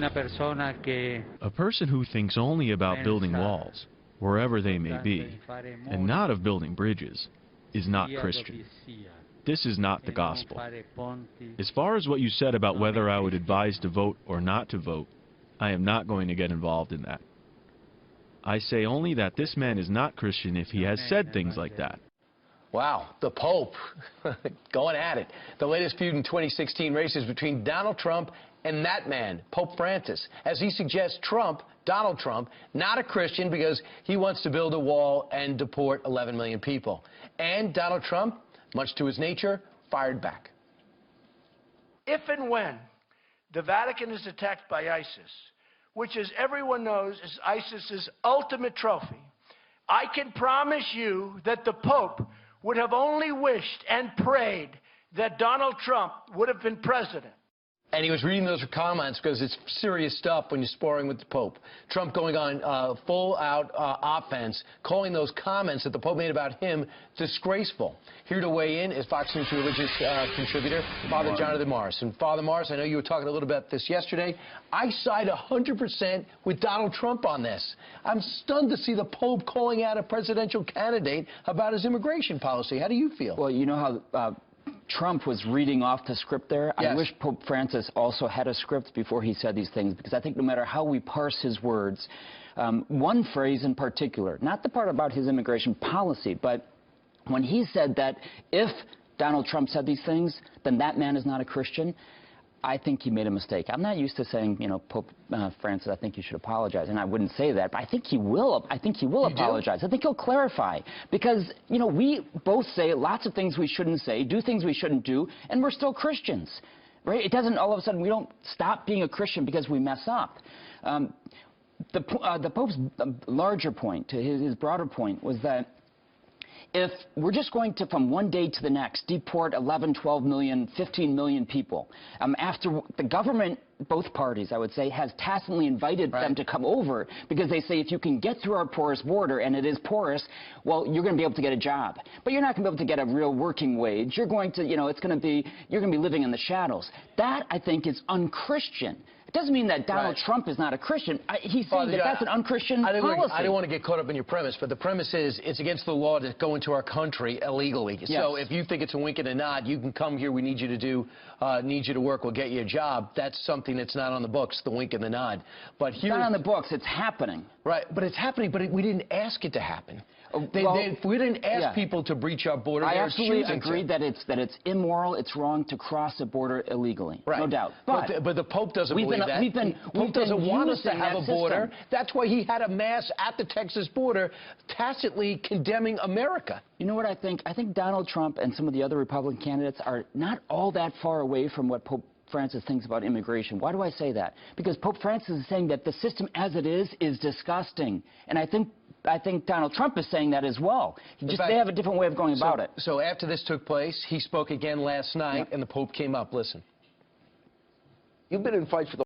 A person who thinks only about building walls, wherever they may be, and not of building bridges, is not Christian. This is not the gospel. As far as what you said about whether I would advise to vote or not to vote, I am not going to get involved in that. I say only that this man is not Christian if he has said things like that. Wow, the Pope going at it. The latest feud in 2016 races between Donald Trump and that man, Pope Francis, as he suggests Trump, Donald Trump, not a Christian because he wants to build a wall and deport 11 million people. And Donald Trump, much to his nature, fired back. If and when the Vatican is attacked by ISIS, which, as everyone knows, is ISIS's ultimate trophy, I can promise you that the Pope would have only wished and prayed that Donald Trump would have been president. And he was reading those comments because it's serious stuff when you're sparring with the Pope. Trump going on full-out offense, calling those comments that the Pope made about him disgraceful. Here to weigh in is Fox News religious contributor, Father Jonathan Morris. And Father Morris, I know you were talking a little bit about this yesterday. I side 100% with Donald Trump on this. I'm stunned to see the Pope calling out a presidential candidate about his immigration policy. How do you feel? Well, you know how Trump was reading off the script there. Yes. I wish Pope Francis also had a script before he said these things, because I think no matter how we parse his words, one phrase in particular, not the part about his immigration policy, but when he said that if Donald Trump said these things, then that man is not a Christian, I think he made a mistake. I'm not used to saying, you know, Pope Francis, I think you should apologize, and I wouldn't say that, but I think he will. I think he will apologize. I think he'll clarify, because, you know, we both say lots of things we shouldn't say, do things we shouldn't do, and we're still Christians, right? It doesn't all of a sudden, we don't stop being a Christian because we mess up. The Pope's larger point, his broader point, was that if we're just going to, from one day to the next, deport 11, 12 million, 15 million people, after the government, both parties, I would say, has tacitly invited them to come over, because they say if you can get through our porous border, and it is porous, well, you're going to be able to get a job. But you're not going to be able to get a real working wage. You're going to, you know, you're going to be living in the shadows. That, I think, is unchristian. It doesn't mean that Donald Trump is not a Christian. He's saying that that's an unchristian policy. I don't want to get caught up in your premise, but the premise is it's against the law to go into our country illegally. Yes. So if you think it's a wink and a nod, you can come here. We need you to do, need you to work. We'll get you a job. That's something that's not on the books, the wink and the nod. But here, it's not on the books. It's happening. Right, but it's happening. But we didn't ask it to happen. We didn't ask people to breach our border. I absolutely agree that it's immoral, it's wrong to cross a border illegally, no doubt. But the Pope doesn't believe that. The Pope doesn't want us to have a border. That's why he had a mass at the Texas border tacitly condemning America. You know what I think? I think Donald Trump and some of the other Republican candidates are not all that far away from what Pope Francis thinks about immigration. Why do I say that? Because Pope Francis is saying that the system as it is disgusting. And I think Donald Trump is saying that as well. They have a different way of going about it. So after this took place, he spoke again last night, and the Pope came up. Listen. You've been in fights for the